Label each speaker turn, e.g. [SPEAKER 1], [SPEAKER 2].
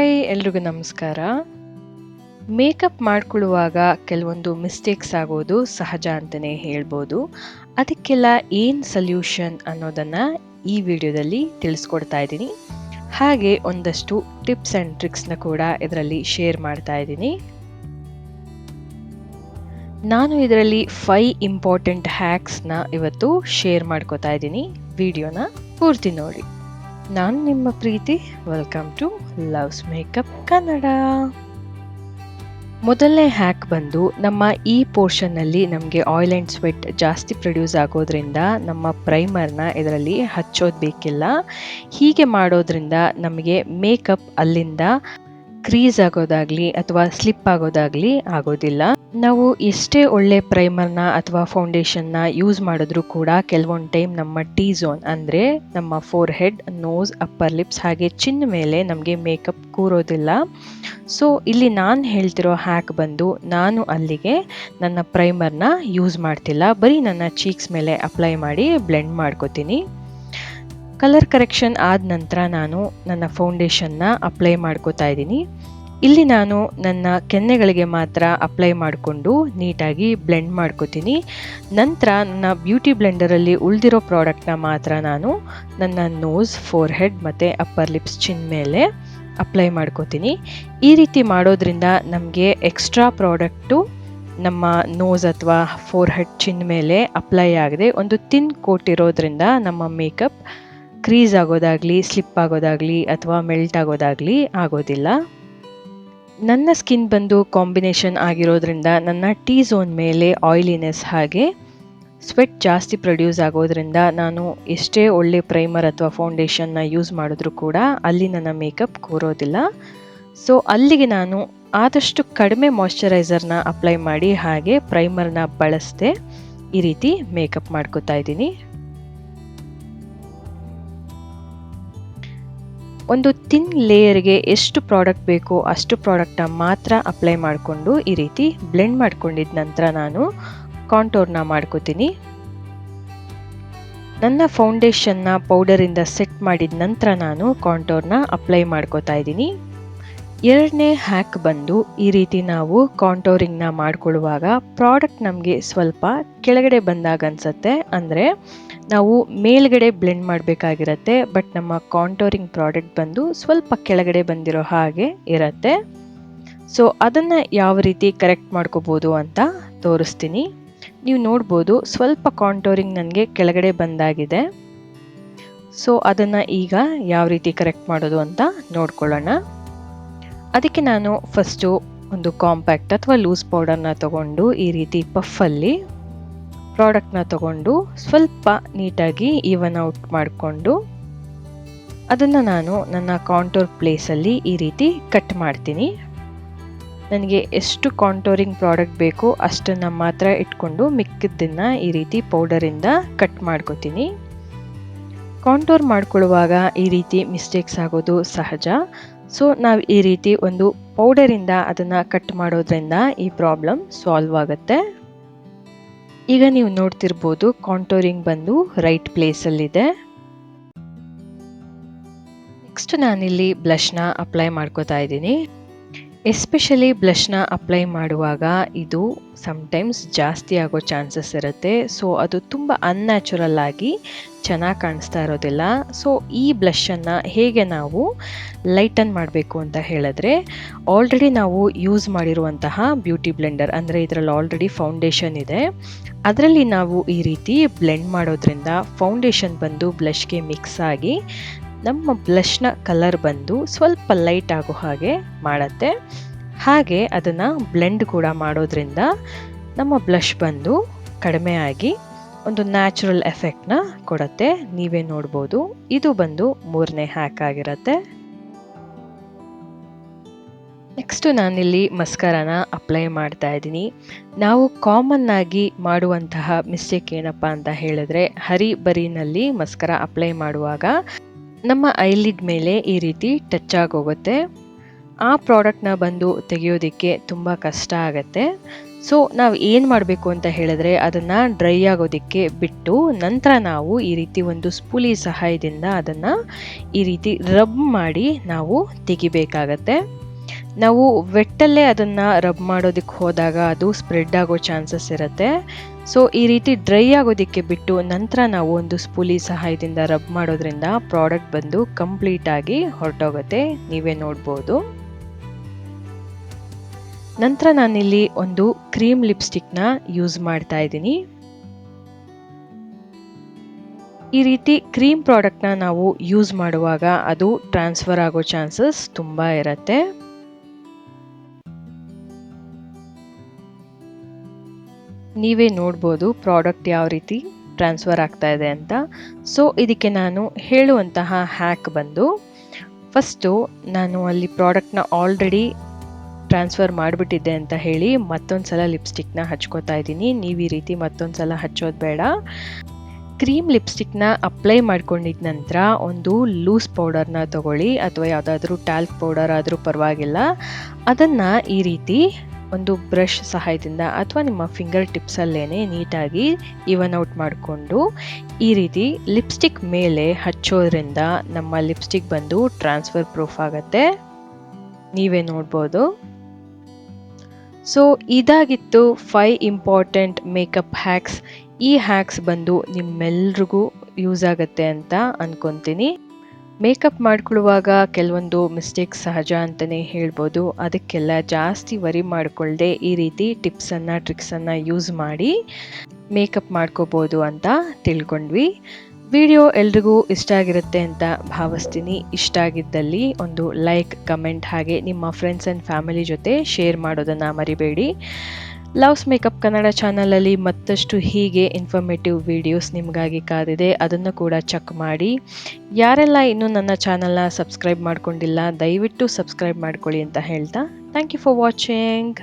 [SPEAKER 1] Hi ಎಲ್ರಿಗೂ ನಮಸ್ಕಾರ. Makeup ಮಾಡ್ಕೊಳ್ಳುವಾಗ ಕೆಲವೊಂದು ಮಿಸ್ಟೇಕ್ಸ್ ಆಗೋದು ಸಹಜ ಅಂತಲೇ ಹೇಳ್ಬೋದು. ಅದಕ್ಕೆಲ್ಲ ಏನು ಸೊಲ್ಯೂಷನ್ ಅನ್ನೋದನ್ನು ಈ ವಿಡಿಯೋದಲ್ಲಿ ತಿಳಿಸ್ಕೊಡ್ತಾ ಇದ್ದೀನಿ. ಹಾಗೆ ಒಂದಷ್ಟು ಟಿಪ್ಸ್ ಆ್ಯಂಡ್ ಟ್ರಿಕ್ಸ್ನ ಕೂಡ ಇದರಲ್ಲಿ ಶೇರ್ ಮಾಡ್ತಾ ಇದ್ದೀನಿ. ನಾನು ಇದರಲ್ಲಿ 5 ಇಂಪಾರ್ಟೆಂಟ್ ಹ್ಯಾಕ್ಸ್ನ ಇವತ್ತು ಶೇರ್ ಮಾಡ್ಕೋತಾ ಇದ್ದೀನಿ. ವಿಡಿಯೋನ ಪೂರ್ತಿ ನೋಡಿ. ನಾನು ನಿಮ್ಮ ಪ್ರೀತಿ. Welcome to Love's makeup Kannada. ಮೊದಲನೇ ಹ್ಯಾಕ್ ಬಂದು ನಮ್ಮ ಈ ಪೋರ್ಷನ್ನಲ್ಲಿ ನಮಗೆ ಆಯಿಲ್ ಆ್ಯಂಡ್ ಸ್ವೆಟ್ ಜಾಸ್ತಿ ಪ್ರೊಡ್ಯೂಸ್ ಆಗೋದ್ರಿಂದ ನಮ್ಮ ಪ್ರೈಮರ್ನ ಇದರಲ್ಲಿ ಹಚ್ಚೋದು ಬೇಕಿಲ್ಲ. ಹೀಗೆ ಮಾಡೋದ್ರಿಂದ ನಮಗೆ ಮೇಕಪ್ ಅಲ್ಲಿಂದ ಕ್ರೀಸ್ ಆಗೋದಾಗಲಿ ಅಥವಾ ಸ್ಲಿಪ್ ಆಗೋದಾಗಲಿ ಆಗೋದಿಲ್ಲ. ನಾವು ಎಷ್ಟೇ ಒಳ್ಳೆ ಪ್ರೈಮರ್ನ ಅಥವಾ ಫೌಂಡೇಶನ್ನ ಯೂಸ್ ಮಾಡಿದ್ರೂ ಕೂಡ ಕೆಲವೊಂದು ಟೈಮ್ ನಮ್ಮ ಟಿ ಝೋನ್ ಅಂದರೆ ನಮ್ಮ forehead, nose, upper lips ಹಾಗೆ ಚಿನ್ನ ಮೇಲೆ ನಮಗೆ ಮೇಕಪ್ ಕೂರೋದಿಲ್ಲ. ಸೊ ಇಲ್ಲಿ ನಾನು ಹೇಳ್ತಿರೋ ಹ್ಯಾಕ್ ಬಂದು ನಾನು ಅಲ್ಲಿಗೆ ನನ್ನ ಪ್ರೈಮರ್ನ ಯೂಸ್ ಮಾಡ್ತಿಲ್ಲ, ಬರೀ ನನ್ನ ಚೀಕ್ಸ್ ಮೇಲೆ ಅಪ್ಲೈ ಮಾಡಿ ಬ್ಲೆಂಡ್ ಮಾಡ್ಕೋತೀನಿ. ಕಲರ್ ಕರೆಕ್ಷನ್ ಆದ ನಂತರ ನಾನು ನನ್ನ ಫೌಂಡೇಶನ್ನ ಅಪ್ಲೈ ಮಾಡ್ಕೋತಾ ಇದ್ದೀನಿ. ಇಲ್ಲಿ ನಾನು ನನ್ನ ಕೆನ್ನೆಗಳಿಗೆ ಮಾತ್ರ ಅಪ್ಲೈ ಮಾಡಿಕೊಂಡು ನೀಟಾಗಿ ಬ್ಲೆಂಡ್ ಮಾಡ್ಕೋತೀನಿ. ನಂತರ ನನ್ನ ಬ್ಯೂಟಿ ಬ್ಲೆಂಡರಲ್ಲಿ ಉಳಿದಿರೋ ಪ್ರಾಡಕ್ಟ್ನ ಮಾತ್ರ ನಾನು ನನ್ನ ನೋಸ್, ಫೋರ್ ಹೆಡ್ ಮತ್ತು ಅಪ್ಪರ್ ಲಿಪ್ಸ್ ಚಿನ್ ಮೇಲೆ ಅಪ್ಲೈ ಮಾಡ್ಕೋತೀನಿ. ಈ ರೀತಿ ಮಾಡೋದ್ರಿಂದ ನಮಗೆ ಎಕ್ಸ್ಟ್ರಾ ಪ್ರಾಡಕ್ಟು ನಮ್ಮ ನೋಸ್ ಅಥವಾ ಫೋರ್ ಹೆಡ್ ಚಿನ್ ಮೇಲೆ ಅಪ್ಲೈ ಆಗದೆ ಒಂದು ತಿನ್ ಕೋಟ್ ಇರೋದ್ರಿಂದ ನಮ್ಮ ಮೇಕಪ್ ಕ್ರೀಸ್ ಆಗೋದಾಗಲಿ, ಸ್ಲಿಪ್ ಆಗೋದಾಗಲಿ ಅಥವಾ ಮೆಲ್ಟ್ ಆಗೋದಾಗಲಿ ಆಗೋದಿಲ್ಲ. ನನ್ನ ಸ್ಕಿನ್ ಬಂದು ಕಾಂಬಿನೇಷನ್ ಆಗಿರೋದ್ರಿಂದ ನನ್ನ ಟಿ ಝೋನ್ ಮೇಲೆ ಆಯಿಲಿನೆಸ್ ಹಾಗೆ ಸ್ವೆಟ್ ಜಾಸ್ತಿ ಪ್ರೊಡ್ಯೂಸ್ ಆಗೋದ್ರಿಂದ ನಾನು ಎಷ್ಟೇ ಒಳ್ಳೆ ಪ್ರೈಮರ್ ಅಥವಾ ಫೌಂಡೇಶನ್ನ ಯೂಸ್ ಮಾಡಿದ್ರೂ ಕೂಡ ಅಲ್ಲಿ ನನ್ನ ಮೇಕಪ್ ಕೂರೋದಿಲ್ಲ. ಸೊ ಅಲ್ಲಿಗೆ ನಾನು ಆದಷ್ಟು ಕಡಿಮೆ ಮಾಯ್ಶ್ಚರೈಸರ್ನ ಅಪ್ಲೈ ಮಾಡಿ ಹಾಗೆ ಪ್ರೈಮರ್ನ ಬಳಸದೆ ಈ ರೀತಿ ಮೇಕಪ್ ಮಾಡ್ಕೋತಾ ಇದ್ದೀನಿ. ಒಂದು ತಿನ್ ಲೇಯರ್ಗೆ ಎಷ್ಟು ಪ್ರಾಡಕ್ಟ್ ಬೇಕೋ ಅಷ್ಟು ಪ್ರಾಡಕ್ಟ್ನ ಮಾತ್ರ ಅಪ್ಲೈ ಮಾಡಿಕೊಂಡು ಈ ರೀತಿ ಬ್ಲೆಂಡ್ ಮಾಡ್ಕೊಂಡಿದ್ದ ನಂತರ ನಾನು ಕಾಂಟೋರ್ನ ಮಾಡ್ಕೋತೀನಿ. ನನ್ನ ಫೌಂಡೇಶನ್ನ ಪೌಡರಿಂದ ಸೆಟ್ ಮಾಡಿದ ನಂತರ ನಾನು ಕಾಂಟೋರ್ನ ಅಪ್ಲೈ ಮಾಡ್ಕೋತಾ ಇದ್ದೀನಿ. ಎರಡನೇ ಹ್ಯಾಕ್ ಬಂದು ಈ ರೀತಿ ನಾವು ಕಾಂಟೋರಿಂಗ್ನ ಮಾಡ್ಕೊಳ್ಳುವಾಗ ಪ್ರಾಡಕ್ಟ್ ನಮಗೆ ಸ್ವಲ್ಪ ಕೆಳಗಡೆ ಬಂದಾಗ ಅನಿಸುತ್ತೆ. ಅಂದರೆ ನಾವು ಮೇಲ್ಗಡೆ ಬ್ಲೆಂಡ್ ಮಾಡಬೇಕಾಗಿರತ್ತೆ, ಬಟ್ ನಮ್ಮ ಕಾಂಟೋರಿಂಗ್ ಪ್ರಾಡಕ್ಟ್ ಬಂದು ಸ್ವಲ್ಪ ಕೆಳಗಡೆ ಬಂದಿರೋ ಹಾಗೆ ಇರುತ್ತೆ. ಸೊ ಅದನ್ನು ಯಾವ ರೀತಿ ಕರೆಕ್ಟ್ ಮಾಡ್ಕೋಬೋದು ಅಂತ ತೋರಿಸ್ತೀನಿ. ನೀವು ನೋಡ್ಬೋದು ಸ್ವಲ್ಪ ಕಾಂಟೋರಿಂಗ್ ನನಗೆ ಕೆಳಗಡೆ ಬಂದಾಗಿದೆ. ಸೊ ಅದನ್ನು ಈಗ ಯಾವ ರೀತಿ ಕರೆಕ್ಟ್ ಮಾಡೋದು ಅಂತ ನೋಡ್ಕೊಳ್ಳೋಣ. ಅದಕ್ಕೆ ನಾನು ಫಸ್ಟು ಒಂದು ಕಾಂಪ್ಯಾಕ್ಟ್ ಅಥವಾ ಲೂಸ್ ಪೌಡರ್ನ ತಗೊಂಡು ಈ ರೀತಿ ಪಫಲ್ಲಿ ಪ್ರಾಡಕ್ಟ್ನ ತಗೊಂಡು ಸ್ವಲ್ಪ ನೀಟಾಗಿ ಈವನ್ ಔಟ್ ಮಾಡಿಕೊಂಡು ಅದನ್ನು ನಾನು ನನ್ನ ಕಾಂಟೋರ್ ಪ್ಲೇಸಲ್ಲಿ ಈ ರೀತಿ ಕಟ್ ಮಾಡ್ತೀನಿ. ನನಗೆ ಎಷ್ಟು ಕಾಂಟೋರಿಂಗ್ ಪ್ರಾಡಕ್ಟ್ ಬೇಕೋ ಅಷ್ಟನ್ನು ಮಾತ್ರ ಇಟ್ಕೊಂಡು ಮಿಕ್ಕಿದ್ದನ್ನು ಈ ರೀತಿ ಪೌಡರಿಂದ ಕಟ್ ಮಾಡ್ಕೋತೀನಿ. ಕಾಂಟೋರ್ ಮಾಡ್ಕೊಳ್ಳುವಾಗ ಈ ರೀತಿ ಮಿಸ್ಟೇಕ್ಸ್ ಆಗೋದು ಸಹಜ. ಸೊ ನಾವು ಈ ರೀತಿ ಒಂದು ಪೌಡರಿಂದ ಅದನ್ನು ಕಟ್ ಮಾಡೋದ್ರಿಂದ ಈ ಪ್ರಾಬ್ಲಮ್ ಸಾಲ್ವ್ ಆಗುತ್ತೆ. ಈಗ ನೀವು ನೋಡ್ತಿರ್ಬೋದು ಕಾಂಟೋರಿಂಗ್ ಬಂದು ರೈಟ್ ಪ್ಲೇಸಲ್ಲಿದೆ. ನೆಕ್ಸ್ಟ್ ನಾನಿಲ್ಲಿ ಬ್ಲಷ್ನ ಅಪ್ಲೈ ಮಾಡ್ಕೋತಾ ಇದ್ದೀನಿ. ಎಸ್ಪೆಷಲಿ ಬ್ಲಷ್ನ ಅಪ್ಲೈ ಮಾಡುವಾಗ ಇದು ಸಮ್ಟೈಮ್ಸ್ ಜಾಸ್ತಿ ಆಗೋ ಚಾನ್ಸಸ್ ಇರುತ್ತೆ. ಸೊ ಅದು ತುಂಬ ಅನ್ಯಾಚುರಲ್ ಆಗಿ ಚೆನ್ನಾಗಿ ಕಾಣಿಸ್ತಾ ಇರೋದಿಲ್ಲ. ಸೊ ಈ ಬ್ಲಷನ್ನು ಹೇಗೆ ನಾವು ಲೈಟನ್ ಮಾಡಬೇಕು ಅಂತ ಹೇಳಿದ್ರೆ, ಆಲ್ರೆಡಿ ನಾವು ಯೂಸ್ ಮಾಡಿರುವಂತಹ ಬ್ಯೂಟಿ ಬ್ಲೆಂಡರ್ ಅಂದರೆ ಇದರಲ್ಲಿ ಆಲ್ರೆಡಿ ಫೌಂಡೇಶನ್ ಇದೆ, ಅದರಲ್ಲಿ ನಾವು ಈ ರೀತಿ ಬ್ಲೆಂಡ್ ಮಾಡೋದ್ರಿಂದ ಫೌಂಡೇಶನ್ ಬಂದು ಬ್ಲಷ್ಗೆ ಮಿಕ್ಸ್ ಆಗಿ ನಮ್ಮ ಬ್ಲಷ್ನ ಕಲರ್ ಬಂದು ಸ್ವಲ್ಪ ಲೈಟ್ ಆಗೋ ಹಾಗೆ ಮಾಡುತ್ತೆ. ಹಾಗೆ ಅದನ್ನು ಬ್ಲೆಂಡ್ ಕೂಡ ಮಾಡೋದ್ರಿಂದ ನಮ್ಮ ಬ್ಲಷ್ ಬಂದು ಕಡಿಮೆ ಆಗಿ ಒಂದು ನ್ಯಾಚುರಲ್ ಎಫೆಕ್ಟ್ನ ಕೊಡುತ್ತೆ. ನೀವೇ ನೋಡ್ಬೋದು. ಇದು ಬಂದು ಮೂರನೇ ಹ್ಯಾಕ್ ಆಗಿರುತ್ತೆ. ನೆಕ್ಸ್ಟು ನಾನಿಲ್ಲಿ ಮಸ್ಕರಾನ ಅಪ್ಲೈ ಮಾಡ್ತಾ ಇದ್ದೀನಿ. ನಾವು ಕಾಮನ್ ಆಗಿ ಮಾಡುವಂತಹ ಮಿಸ್ಟೇಕ್ ಏನಪ್ಪ ಅಂತ ಹೇಳಿದ್ರೆ, ಹರಿಬರಿನಲ್ಲಿ ಮಸ್ಕರ ಅಪ್ಲೈ ಮಾಡುವಾಗ ನಮ್ಮ ಐಲಿಡ್ ಮೇಲೆ ಈ ರೀತಿ ಟಚ್ ಆಗೋಗುತ್ತೆ. ಆ ಪ್ರಾಡಕ್ಟ್ನ ಬಂದು ತೆಗೆಯೋದಕ್ಕೆ ತುಂಬ ಕಷ್ಟ ಆಗುತ್ತೆ. ಸೊ ನಾವು ಏನು ಮಾಡಬೇಕು ಅಂತ ಹೇಳಿದ್ರೆ ಅದನ್ನು ಡ್ರೈ ಆಗೋದಕ್ಕೆ ಬಿಟ್ಟು ನಂತರ ನಾವು ಈ ರೀತಿ ಒಂದು ಸ್ಪೂಲಿ ಸಹಾಯದಿಂದ ಅದನ್ನು ಈ ರೀತಿ ರಬ್ ಮಾಡಿ ನಾವು ತೆಗಿಬೇಕಾಗತ್ತೆ. ನಾವು ವೆಟ್ಟಲ್ಲೇ ಅದನ್ನು ರಬ್ ಮಾಡೋದಕ್ಕೆ ಹೋದಾಗ ಅದು ಸ್ಪ್ರೆಡ್ ಆಗೋ ಚಾನ್ಸಸ್ ಇರುತ್ತೆ. ಸೊ ಈ ರೀತಿ ಡ್ರೈ ಆಗೋದಕ್ಕೆ ಬಿಟ್ಟು ನಂತರ ನಾವು ಒಂದು ಸ್ಪೂಲಿ ಸಹಾಯದಿಂದ ರಬ್ ಮಾಡೋದ್ರಿಂದ ಪ್ರಾಡಕ್ಟ್ ಬಂದು ಕಂಪ್ಲೀಟಾಗಿ ಹೊರಟೋಗುತ್ತೆ. ನೀವೇ ನೋಡ್ಬೋದು. ನಂತರ ನಾನಿಲ್ಲಿ ಒಂದು ಕ್ರೀಮ್ ಲಿಪ್ಸ್ಟಿಕ್ನ ಯೂಸ್ ಮಾಡ್ತಾ ಇದ್ದೀನಿ. ಈ ರೀತಿ ಕ್ರೀಮ್ ಪ್ರಾಡಕ್ಟ್ನ ನಾವು ಯೂಸ್ ಮಾಡುವಾಗ ಅದು ಟ್ರಾನ್ಸ್ಫರ್ ಆಗೋ ಚಾನ್ಸಸ್ ತುಂಬ ಇರುತ್ತೆ. ನೀವೇ ನೋಡ್ಬೋದು ಪ್ರಾಡಕ್ಟ್ ಯಾವ ರೀತಿ ಟ್ರಾನ್ಸ್ಫರ್ ಆಗ್ತಾ ಇದೆ ಅಂತ. ಸೊ ಇದಕ್ಕೆ ನಾನು ಹೇಳುವಂತಹ ಹ್ಯಾಕ್ ಬಂದು, ಫಸ್ಟು ನಾನು ಅಲ್ಲಿ ಪ್ರಾಡಕ್ಟ್ನ ಆಲ್ರೆಡಿ ಟ್ರಾನ್ಸ್ಫರ್ ಮಾಡಿಬಿಟ್ಟಿದ್ದೆ ಅಂತ ಹೇಳಿ ಮತ್ತೊಂದು ಸಲ ಲಿಪ್ಸ್ಟಿಕ್ನ ಹಚ್ಕೋತಾ ಇದ್ದೀನಿ. ನೀವು ಈ ರೀತಿ ಮತ್ತೊಂದು ಸಲ ಹಚ್ಚೋದು ಬೇಡ. ಕ್ರೀಮ್ ಲಿಪ್ಸ್ಟಿಕ್ನ ಅಪ್ಲೈ ಮಾಡ್ಕೊಂಡಿದ್ದ ನಂತರ ಒಂದು ಲೂಸ್ ಪೌಡರ್ನ ತಗೊಳ್ಳಿ, ಅಥವಾ ಯಾವುದಾದ್ರೂ ಟ್ಯಾಲ್ಕ್ ಪೌಡರ್ ಆದರೂ ಪರವಾಗಿಲ್ಲ. ಅದನ್ನು ಈ ರೀತಿ ಒಂದು ಬ್ರಷ್ ಸಹಾಯದಿಂದ ಅಥವಾ ನಿಮ್ಮ ಫಿಂಗರ್ ಟಿಪ್ಸಲ್ಲೇನೆ ನೀಟಾಗಿ ಈವನ್ ಔಟ್ ಮಾಡಿಕೊಂಡು ಈ ರೀತಿ ಲಿಪ್ಸ್ಟಿಕ್ ಮೇಲೆ ಹಚ್ಚೋದ್ರಿಂದ ನಮ್ಮ ಲಿಪ್ಸ್ಟಿಕ್ ಬಂದು ಟ್ರಾನ್ಸ್ಫರ್ ಪ್ರೂಫ್ ಆಗುತ್ತೆ. ನೀವೇ ನೋಡ್ಬೋದು. ಸೊ ಇದಾಗಿತ್ತು 5 ಇಂಪಾರ್ಟೆಂಟ್ ಮೇಕಪ್ ಹ್ಯಾಕ್ಸ್. ಈ ಹ್ಯಾಕ್ಸ್ ಬಂದು ನಿಮ್ಮೆಲ್ರಿಗೂ ಯೂಸ್ ಆಗುತ್ತೆ ಅಂತ ಅಂದ್ಕೊತೀನಿ. ಮೇಕಪ್ ಮಾಡ್ಕೊಳ್ಳುವಾಗ ಕೆಲವೊಂದು ಮಿಸ್ಟೇಕ್ಸ್ ಸಹಜ ಅಂತಲೇ ಹೇಳ್ಬೋದು. ಅದಕ್ಕೆಲ್ಲ ಜಾಸ್ತಿ ವರಿ ಮಾಡಿಕೊಳ್ಳದೆ ಈ ರೀತಿ ಟಿಪ್ಸನ್ನು ಟ್ರಿಕ್ಸನ್ನು ಯೂಸ್ ಮಾಡಿ ಮೇಕಪ್ ಮಾಡ್ಕೋಬೋದು ಅಂತ ತಿಳ್ಕೊಂಡ್ವಿ. ವಿಡಿಯೋ ಎಲ್ರಿಗೂ ಇಷ್ಟ ಆಗಿರುತ್ತೆ ಅಂತ ಭಾವಿಸ್ತೀನಿ. ಇಷ್ಟ ಆಗಿದ್ದಲ್ಲಿ ಒಂದು ಲೈಕ್, ಕಮೆಂಟ್ ಹಾಗೆ ನಿಮ್ಮ ಫ್ರೆಂಡ್ಸ್ ಆ್ಯಂಡ್ ಫ್ಯಾಮಿಲಿ ಜೊತೆ ಶೇರ್ ಮಾಡೋದನ್ನು ಮರಿಬೇಡಿ. ಲವ್ಸ್ ಮೇಕಪ್ ಕನ್ನಡ ಚಾನಲಲ್ಲಿ ಮತ್ತಷ್ಟು ಹೀಗೆ ಇನ್ಫಾರ್ಮೇಟಿವ್ ವಿಡಿಯೋಸ್ ನಿಮಗಾಗಿ ಕಾದಿದೆ. ಅದನ್ನು ಕೂಡ ಚೆಕ್ ಮಾಡಿ. ಯಾರೆಲ್ಲ ಇನ್ನೂ ನನ್ನ ಚಾನಲ್ನ ಸಬ್ಸ್ಕ್ರೈಬ್ ಮಾಡ್ಕೊಂಡಿಲ್ಲ ದಯವಿಟ್ಟು ಸಬ್ಸ್ಕ್ರೈಬ್ ಮಾಡ್ಕೊಳ್ಳಿ ಅಂತ ಹೇಳ್ತಾ ಥ್ಯಾಂಕ್ ಯು ಫಾರ್ ವಾಚಿಂಗ್.